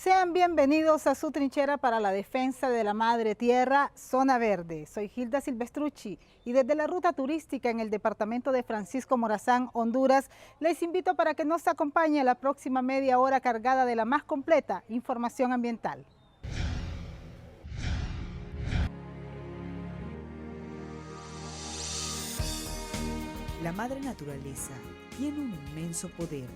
Sean bienvenidos a su trinchera para la defensa de la madre tierra, Zona Verde. Soy Gilda Silvestrucci y desde la ruta turística en el departamento de Francisco Morazán, Honduras, les invito para que nos acompañe a la próxima media hora cargada de la más completa información ambiental. La madre naturaleza tiene un inmenso poder.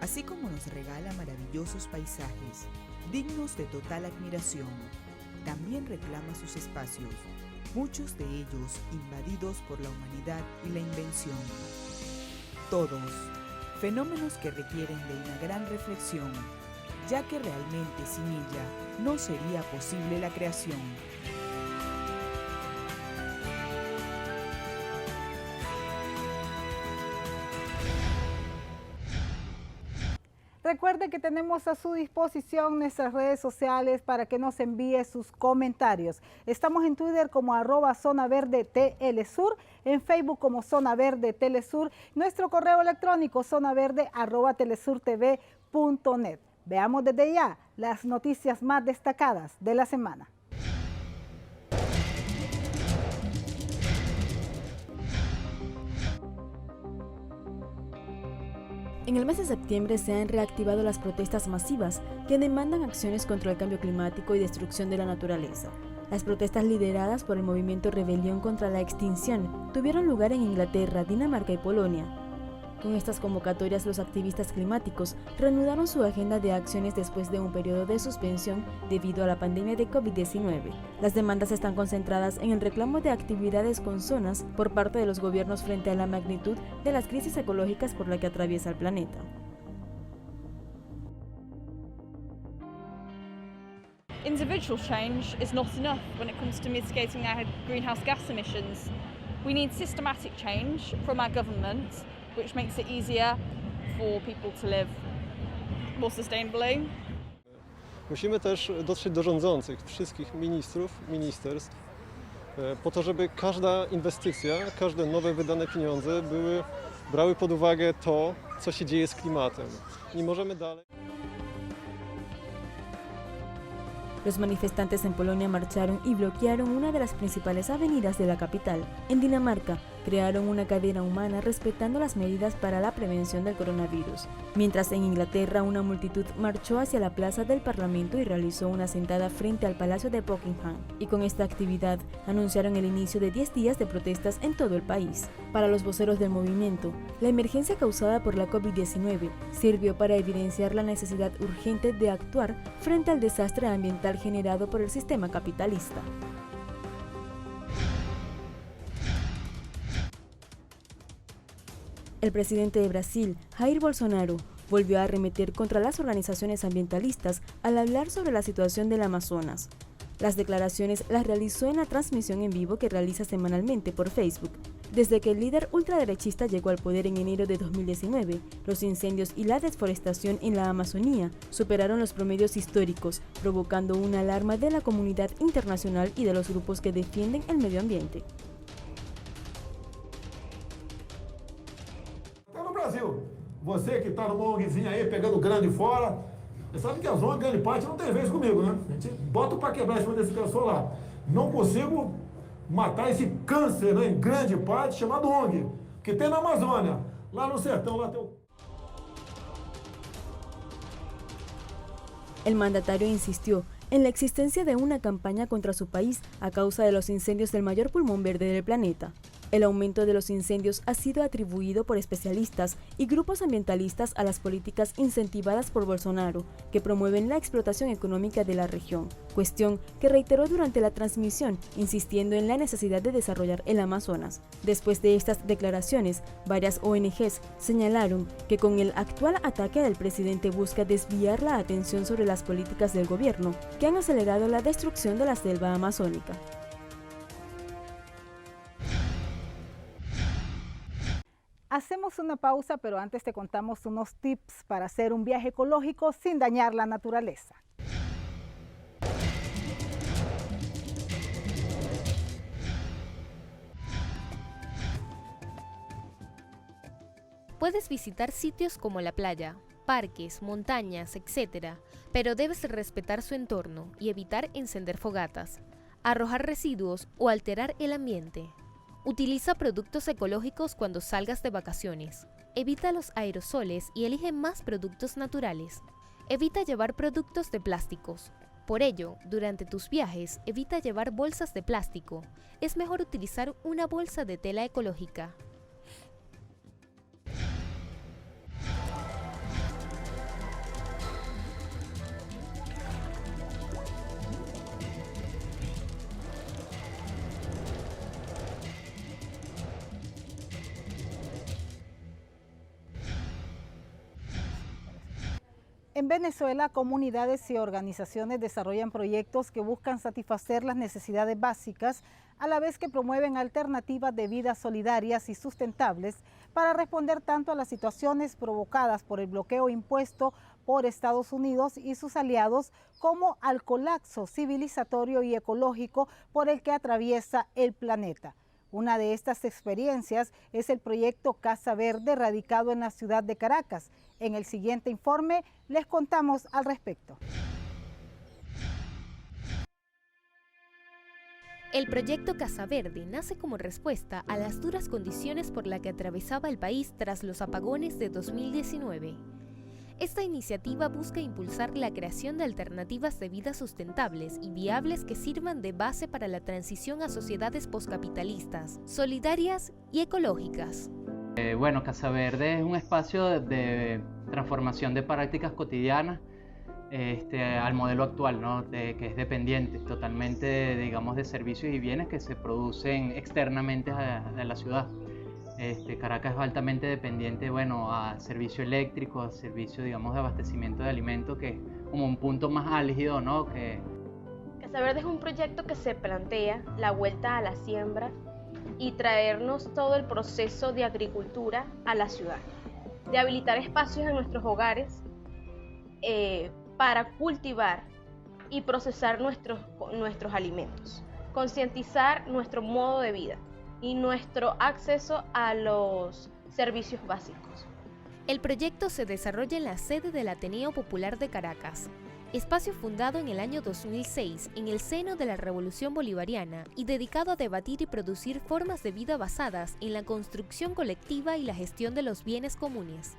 Así como nos regala maravillosos paisajes, dignos de total admiración, también reclama sus espacios, muchos de ellos invadidos por la humanidad y la invención. Todos, fenómenos que requieren de una gran reflexión, ya que realmente sin ella no sería posible la creación. Recuerde que tenemos a su disposición nuestras redes sociales para que nos envíe sus comentarios. Estamos en Twitter como @ZonaVerdeTLSur, en Facebook como Zona Verde Telesur, nuestro correo electrónico zonaverde@telesurtv.net. Veamos desde ya las noticias más destacadas de la semana. En el mes de septiembre se han reactivado las protestas masivas que demandan acciones contra el cambio climático y destrucción de la naturaleza. Las protestas lideradas por el movimiento Rebelión contra la Extinción tuvieron lugar en Inglaterra, Dinamarca y Polonia. Con estas convocatorias, los activistas climáticos reanudaron su agenda de acciones después de un periodo de suspensión debido a la pandemia de COVID-19. Las demandas están concentradas en el reclamo de actividades con zonas por parte de los gobiernos frente a la magnitud de las crisis ecológicas por la que atraviesa el planeta. Individual change is not enough when it comes to mitigating our greenhouse gas emissions. We need systematic change from our government, which makes it easier for people to live more sustainably. Musimy też dotrzeć do rządzących, wszystkich ministrów, ministerstw, po to, żeby każda inwestycja, każde nowe wydane pieniądze brały pod uwagę to, co się dzieje z klimatem. Nie możemy dalej. Los manifestantes en Polonia marcharon y bloquearon una de las principales avenidas de la capital. En Dinamarca, crearon una cadena humana respetando las medidas para la prevención del coronavirus. Mientras en Inglaterra, una multitud marchó hacia la plaza del Parlamento y realizó una sentada frente al Palacio de Buckingham. Y con esta actividad, anunciaron el inicio de 10 días de protestas en todo el país. Para los voceros del movimiento, la emergencia causada por la COVID-19 sirvió para evidenciar la necesidad urgente de actuar frente al desastre ambiental generado por el sistema capitalista. El presidente de Brasil, Jair Bolsonaro, volvió a arremeter contra las organizaciones ambientalistas al hablar sobre la situación del Amazonas. Las declaraciones las realizó en la transmisión en vivo que realiza semanalmente por Facebook. Desde que el líder ultraderechista llegó al poder en enero de 2019, los incendios y la deforestación en la Amazonía superaron los promedios históricos, provocando una alarma de la comunidad internacional y de los grupos que defienden el medio ambiente. Brasil, você que está numa ONGzinha aí, pegando grande fora, você sabe que as ONG, grande parte, não tem vez comigo, né? A gente bota para quebrar em cima desse pessoal lá. Não consigo matar esse câncer, né, em grande parte, chamado ONG, que tem na Amazônia, lá no sertão, lá tem o... El mandatario insistió en la existencia de una campaña contra su país a causa de los incendios del mayor pulmón verde del planeta. El aumento de los incendios ha sido atribuido por especialistas y grupos ambientalistas a las políticas incentivadas por Bolsonaro, que promueven la explotación económica de la región, cuestión que reiteró durante la transmisión, insistiendo en la necesidad de desarrollar el Amazonas. Después de estas declaraciones, varias ONGs señalaron que con el actual ataque del presidente busca desviar la atención sobre las políticas del gobierno, que han acelerado la destrucción de la selva amazónica. Hacemos una pausa, pero antes te contamos unos tips para hacer un viaje ecológico sin dañar la naturaleza. Puedes visitar sitios como la playa, parques, montañas, etc. Pero debes respetar su entorno y evitar encender fogatas, arrojar residuos o alterar el ambiente. Utiliza productos ecológicos cuando salgas de vacaciones. Evita los aerosoles y elige más productos naturales. Evita llevar productos de plásticos. Por ello, durante tus viajes, evita llevar bolsas de plástico. Es mejor utilizar una bolsa de tela ecológica. En Venezuela, comunidades y organizaciones desarrollan proyectos que buscan satisfacer las necesidades básicas, a la vez que promueven alternativas de vida solidarias y sustentables para responder tanto a las situaciones provocadas por el bloqueo impuesto por Estados Unidos y sus aliados, como al colapso civilizatorio y ecológico por el que atraviesa el planeta. Una de estas experiencias es el proyecto Casa Verde, radicado en la ciudad de Caracas. En el siguiente informe les contamos al respecto. El proyecto Casa Verde nace como respuesta a las duras condiciones por las que atravesaba el país tras los apagones de 2019. Esta iniciativa busca impulsar la creación de alternativas de vida sustentables y viables que sirvan de base para la transición a sociedades poscapitalistas, solidarias y ecológicas. Bueno, Casa Verde es un espacio de transformación de prácticas cotidianas al modelo actual, ¿no? Que es dependiente totalmente, digamos, de servicios y bienes que se producen externamente a la ciudad. Caracas es altamente dependiente, bueno, a servicio eléctrico, a servicio, digamos, de abastecimiento de alimentos, que es como un punto más álgido, ¿no? Casa Verde es un proyecto que se plantea la vuelta a la siembra y traernos todo el proceso de agricultura a la ciudad, de habilitar espacios en nuestros hogares para cultivar y procesar nuestros alimentos, concientizar nuestro modo de vida y nuestro acceso a los servicios básicos. El proyecto se desarrolla en la sede del Ateneo Popular de Caracas, espacio fundado en el año 2006 en el seno de la Revolución Bolivariana y dedicado a debatir y producir formas de vida basadas en la construcción colectiva y la gestión de los bienes comunes.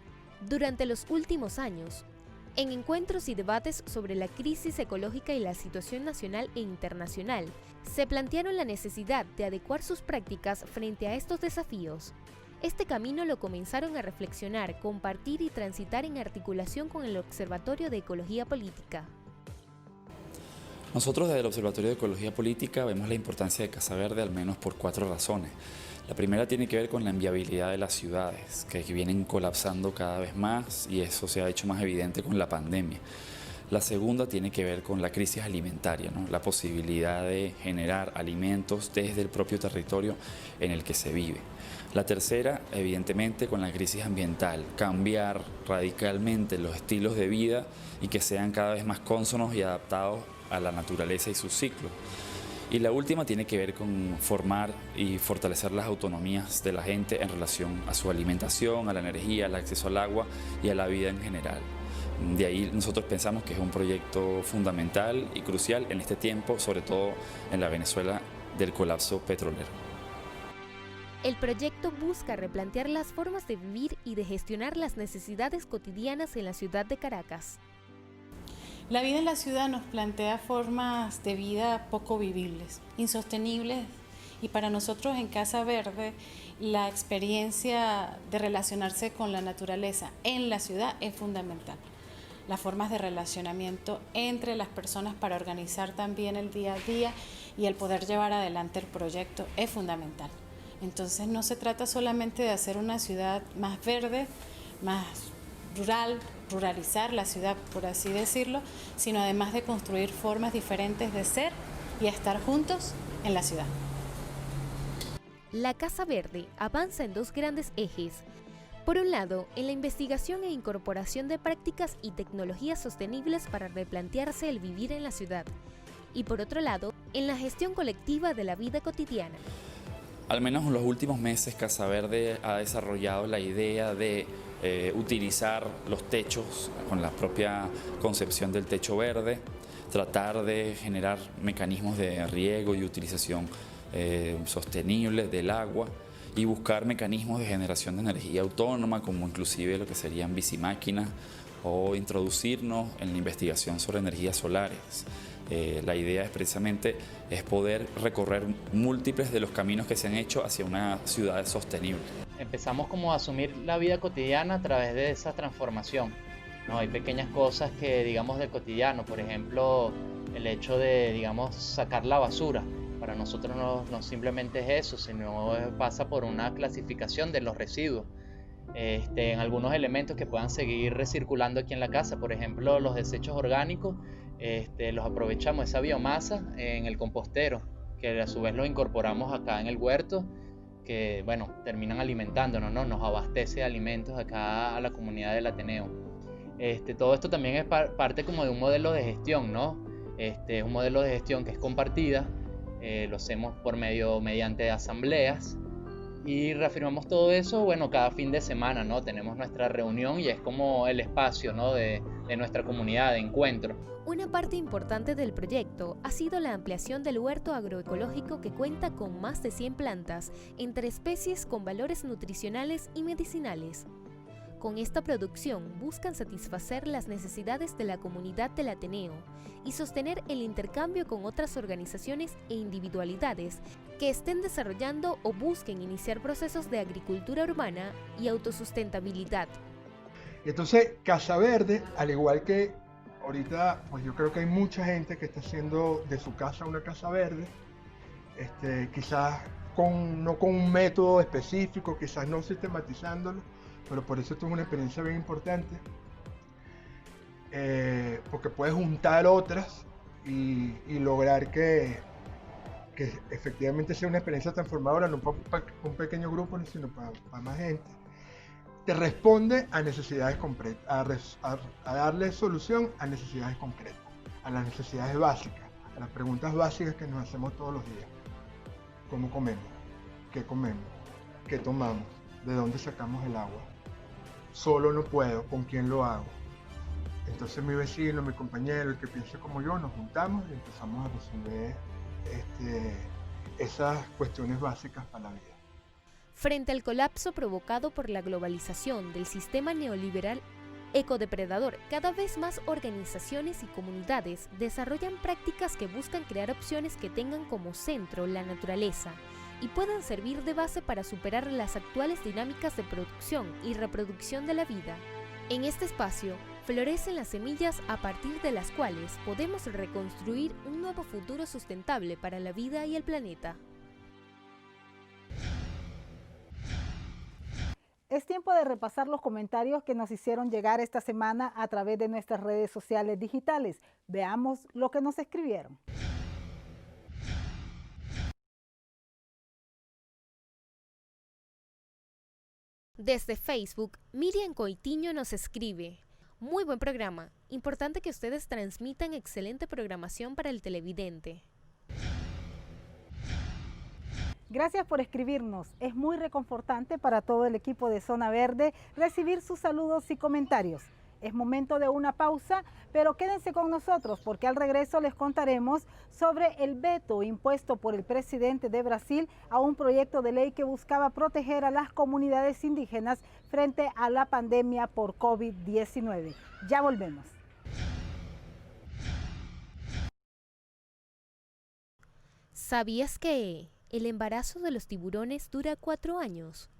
Durante los últimos años, en encuentros y debates sobre la crisis ecológica y la situación nacional e internacional, se plantearon la necesidad de adecuar sus prácticas frente a estos desafíos. Este camino lo comenzaron a reflexionar, compartir y transitar en articulación con el Observatorio de Ecología Política. Nosotros desde el Observatorio de Ecología Política vemos la importancia de Casa Verde al menos por 4 razones. La primera tiene que ver con la inviabilidad de las ciudades, que vienen colapsando cada vez más y eso se ha hecho más evidente con la pandemia. La segunda tiene que ver con la crisis alimentaria, ¿no? La posibilidad de generar alimentos desde el propio territorio en el que se vive. La tercera, evidentemente, con la crisis ambiental, cambiar radicalmente los estilos de vida y que sean cada vez más cónsonos y adaptados a la naturaleza y sus ciclos. Y la última tiene que ver con formar y fortalecer las autonomías de la gente en relación a su alimentación, a la energía, al acceso al agua y a la vida en general. De ahí nosotros pensamos que es un proyecto fundamental y crucial en este tiempo, sobre todo en la Venezuela del colapso petrolero. El proyecto busca replantear las formas de vivir y de gestionar las necesidades cotidianas en la ciudad de Caracas. La vida en la ciudad nos plantea formas de vida poco vivibles, insostenibles, y para nosotros en Casa Verde la experiencia de relacionarse con la naturaleza en la ciudad es fundamental. Las formas de relacionamiento entre las personas para organizar también el día a día y el poder llevar adelante el proyecto es fundamental. Entonces no se trata solamente de hacer una ciudad más verde, más rural, ruralizar la ciudad, por así decirlo, sino además de construir formas diferentes de ser y estar juntos en la ciudad. La Casa Verde avanza en 2 grandes ejes. Por un lado, en la investigación e incorporación de prácticas y tecnologías sostenibles para replantearse el vivir en la ciudad. Y por otro lado, en la gestión colectiva de la vida cotidiana. Al menos en los últimos meses, Casa Verde ha desarrollado la idea de utilizar los techos con la propia concepción del techo verde, tratar de generar mecanismos de riego y utilización sostenible del agua y buscar mecanismos de generación de energía autónoma, como inclusive lo que serían bicimáquinas, o introducirnos en la investigación sobre energías solares. La idea es precisamente poder recorrer múltiples de los caminos que se han hecho hacia una ciudad sostenible. Empezamos como a asumir la vida cotidiana a través de esa transformación, ¿no? Hay pequeñas cosas que, digamos, del cotidiano, por ejemplo, el hecho de, digamos, sacar la basura. Para nosotros no simplemente es eso, sino pasa por una clasificación de los residuos. En algunos elementos que puedan seguir recirculando aquí en la casa, por ejemplo, los desechos orgánicos, los aprovechamos esa biomasa en el compostero, que a su vez los incorporamos acá en el huerto, que bueno, terminan alimentándonos, ¿no? Nos abastece de alimentos acá a la comunidad del Ateneo. Todo esto también es parte como de un modelo de gestión, ¿no? Es un modelo de gestión que es compartida, lo hacemos mediante asambleas y reafirmamos todo eso, bueno, cada fin de semana, ¿no? Tenemos nuestra reunión y es como el espacio, ¿no? de nuestra comunidad de encuentro. Una parte importante del proyecto ha sido la ampliación del huerto agroecológico que cuenta con más de 100 plantas, entre especies con valores nutricionales y medicinales. Con esta producción buscan satisfacer las necesidades de la comunidad del Ateneo y sostener el intercambio con otras organizaciones e individualidades que estén desarrollando o busquen iniciar procesos de agricultura urbana y autosustentabilidad. Entonces, Casa Verde, al igual que ahorita, pues yo creo que hay mucha gente que está haciendo de su casa una casa verde, quizás no con un método específico, quizás no sistematizándolo, pero por eso esto es una experiencia bien importante, porque puedes juntar otras y lograr que efectivamente sea una experiencia transformadora, no para un pequeño grupo, sino para más gente. Te responde a necesidades concretas, a darle solución a necesidades concretas, a las necesidades básicas, a las preguntas básicas que nos hacemos todos los días. ¿Cómo comemos? ¿Qué tomamos? ¿De dónde sacamos el agua? Solo no puedo, ¿con quién lo hago? Entonces mi vecino, mi compañero, el que piense como yo, nos juntamos y empezamos a resolver esas cuestiones básicas para la vida. Frente al colapso provocado por la globalización del sistema neoliberal ecodepredador, cada vez más organizaciones y comunidades desarrollan prácticas que buscan crear opciones que tengan como centro la naturaleza y puedan servir de base para superar las actuales dinámicas de producción y reproducción de la vida. En este espacio, florecen las semillas a partir de las cuales podemos reconstruir un nuevo futuro sustentable para la vida y el planeta. Es tiempo de repasar los comentarios que nos hicieron llegar esta semana a través de nuestras redes sociales digitales. Veamos lo que nos escribieron. Desde Facebook, Miriam Coitiño nos escribe: muy buen programa, importante que ustedes transmitan excelente programación para el televidente. Gracias por escribirnos. Es muy reconfortante para todo el equipo de Zona Verde recibir sus saludos y comentarios. Es momento de una pausa, pero quédense con nosotros porque al regreso les contaremos sobre el veto impuesto por el presidente de Brasil a un proyecto de ley que buscaba proteger a las comunidades indígenas frente a la pandemia por COVID-19. Ya volvemos. ¿Sabías que el embarazo de los tiburones dura 4 años?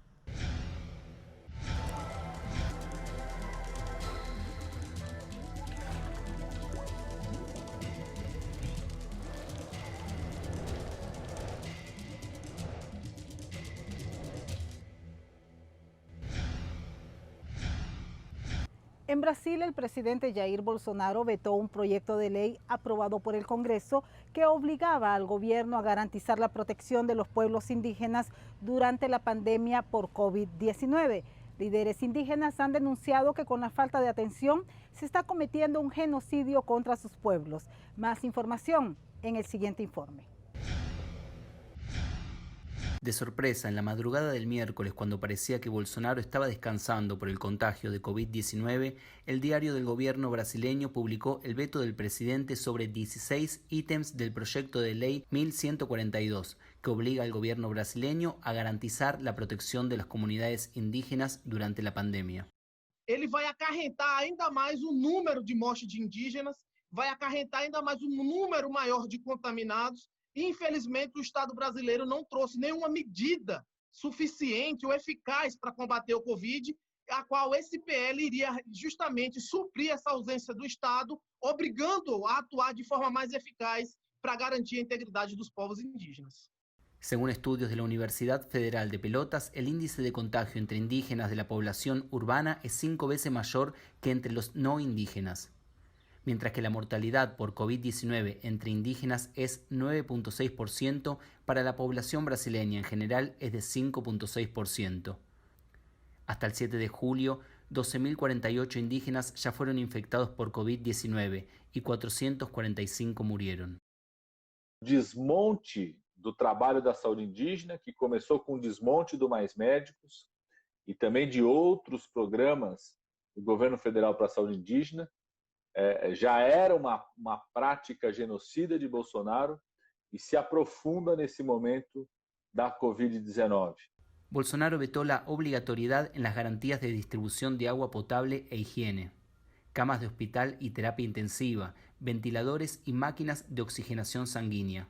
En Brasil, el presidente Jair Bolsonaro vetó un proyecto de ley aprobado por el Congreso que obligaba al gobierno a garantizar la protección de los pueblos indígenas durante la pandemia por COVID-19. Líderes indígenas han denunciado que con la falta de atención se está cometiendo un genocidio contra sus pueblos. Más información en el siguiente informe. De sorpresa, en la madrugada del miércoles, cuando parecía que Bolsonaro estaba descansando por el contagio de COVID-19, el diario del gobierno brasileño publicó el veto del presidente sobre 16 ítems del proyecto de ley 1142, que obliga al gobierno brasileño a garantizar la protección de las comunidades indígenas durante la pandemia. Ele vai acarretar ainda mais número de mortes de indígenas, vai acarretar ainda mais número maior de contaminados. Infelizmente, o Estado brasileiro não trouxe nenhuma medida suficiente ou eficaz para combater o Covid, a qual esse PL iria justamente suprir essa ausência do Estado, obrigando a atuar de forma mais eficaz para garantir a integridade dos povos indígenas. Según estudios de la Universidad Federal de Pelotas, el índice de contagio entre indígenas de la población urbana es 5 veces mayor que entre los no indígenas, mientras que la mortalidad por COVID-19 entre indígenas es 9.6%, para la población brasileña en general es de 5.6%. Hasta el 7 de julio, 12.048 indígenas ya fueron infectados por COVID-19 y 445 murieron. Desmonte do trabalho da saúde indígena, que começou com o desmonte do Mais Médicos e também de outros programas do governo federal para a saúde indígena, já era uma prática genocida de Bolsonaro e se aprofunda nesse momento da Covid-19. Bolsonaro vetó la obligatoriedad en las garantías de distribución de agua potable e higiene, camas de hospital y terapia intensiva, ventiladores y máquinas de oxigenación sanguínea.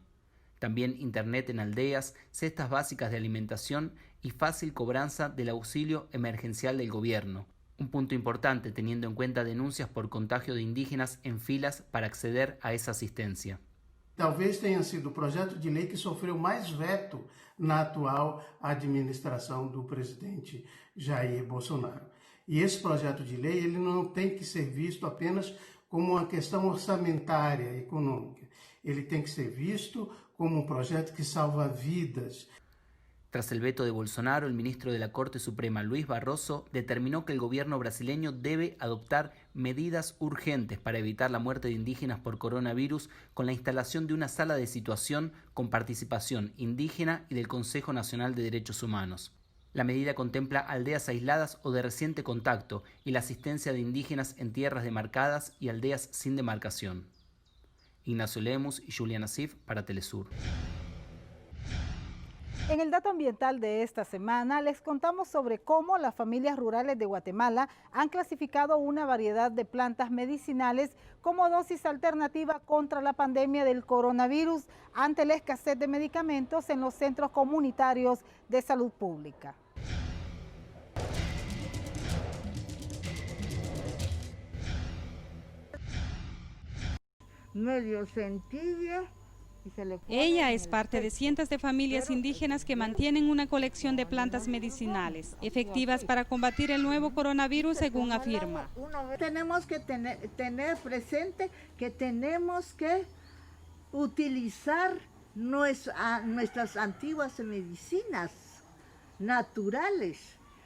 También internet en aldeas, cestas básicas de alimentación y fácil cobranza del auxilio emergencial del gobierno. Un punto importante teniendo en cuenta denuncias por contagio de indígenas en filas para acceder a esa asistencia. Talvez tenha sido o projeto de lei que sofreu mais veto na atual administração do presidente Jair Bolsonaro. E esse projeto de lei ele não tem que ser visto apenas como uma questão orçamentária, econômica. Ele tem que ser visto como un proyecto que salva vidas. Tras el veto de Bolsonaro, el ministro de la Corte Suprema, Luis Barroso, determinó que el gobierno brasileño debe adoptar medidas urgentes para evitar la muerte de indígenas por coronavirus con la instalación de una sala de situación con participación indígena y del Consejo Nacional de Derechos Humanos. La medida contempla aldeas aisladas o de reciente contacto y la asistencia de indígenas en tierras demarcadas y aldeas sin demarcación. Ignacio Lemus y Juliana Sif para Telesur. En el dato ambiental de esta semana les contamos sobre cómo las familias rurales de Guatemala han clasificado una variedad de plantas medicinales como dosis alternativa contra la pandemia del coronavirus ante la escasez de medicamentos en los centros comunitarios de salud pública. Medio centilla. Ella es parte de cientos de familias indígenas que mantienen una colección de plantas medicinales efectivas para combatir el nuevo coronavirus, según afirma. Tenemos que tener presente que tenemos que utilizar nuestras antiguas medicinas naturales.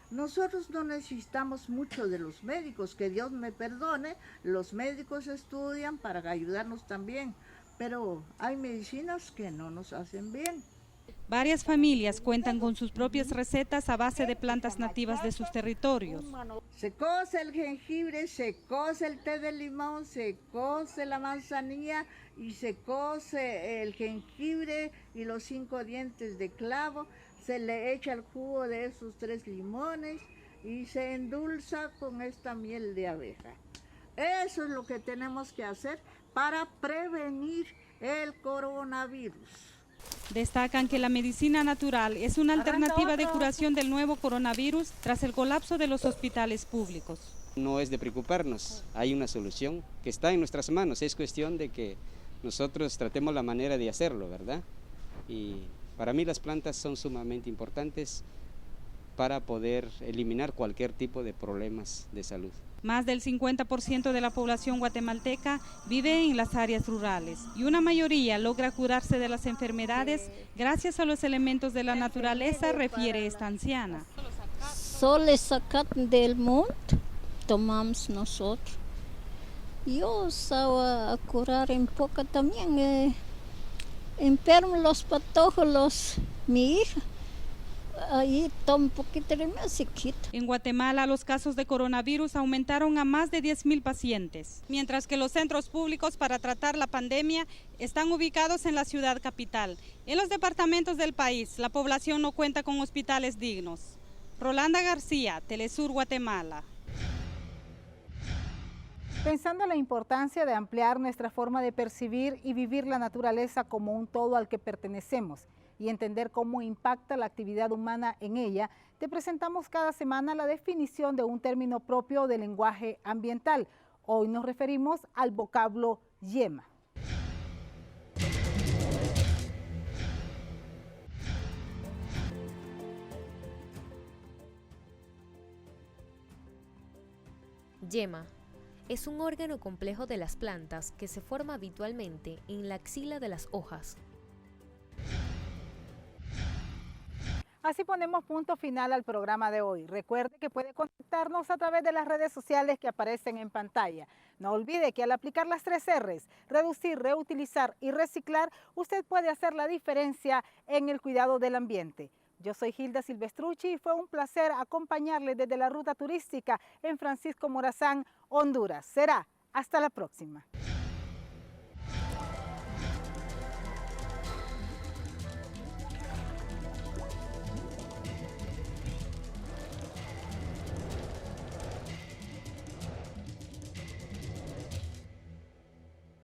Nosotros no necesitamos mucho de los médicos, que Dios me perdone, los médicos estudian para ayudarnos también, pero hay medicinas que no nos hacen bien. Varias familias cuentan con sus propias recetas a base de plantas nativas de sus territorios. Se cose el jengibre, se cose el té de limón, se cose la manzanilla y se cose el jengibre y los 5 dientes de clavo. Se le echa el jugo de esos 3 limones y se endulza con esta miel de abeja. Eso es lo que tenemos que hacer para prevenir el coronavirus. Destacan que la medicina natural es una alternativa de curación del nuevo coronavirus tras el colapso de los hospitales públicos. No es de preocuparnos, hay una solución que está en nuestras manos, es cuestión de que nosotros tratemos la manera de hacerlo, ¿verdad? Y para mí las plantas son sumamente importantes para poder eliminar cualquier tipo de problemas de salud. Más del 50% de la población guatemalteca vive en las áreas rurales y una mayoría logra curarse de las enfermedades gracias a los elementos de la naturaleza, refiere esta anciana. Solo sacan del monte, tomamos nosotros. Yo estaba a curar en poco también, enfermo los patojos, mi hija, ahí está un poquito de más sequito. En Guatemala, los casos de coronavirus aumentaron a más de 10.000 pacientes, mientras que los centros públicos para tratar la pandemia están ubicados en la ciudad capital. En los departamentos del país, la población no cuenta con hospitales dignos. Rolanda García, Telesur, Guatemala. Pensando en la importancia de ampliar nuestra forma de percibir y vivir la naturaleza como un todo al que pertenecemos y entender cómo impacta la actividad humana en ella, te presentamos cada semana la definición de un término propio del lenguaje ambiental. Hoy nos referimos al vocablo yema. Yema es un órgano complejo de las plantas que se forma habitualmente en la axila de las hojas. Así ponemos punto final al programa de hoy. Recuerde que puede contactarnos a través de las redes sociales que aparecen en pantalla. No olvide que al aplicar las 3 R's, reducir, reutilizar y reciclar, usted puede hacer la diferencia en el cuidado del ambiente. Yo soy Hilda Silvestrucci y fue un placer acompañarles desde la ruta turística en Francisco Morazán, Honduras. Será hasta la próxima.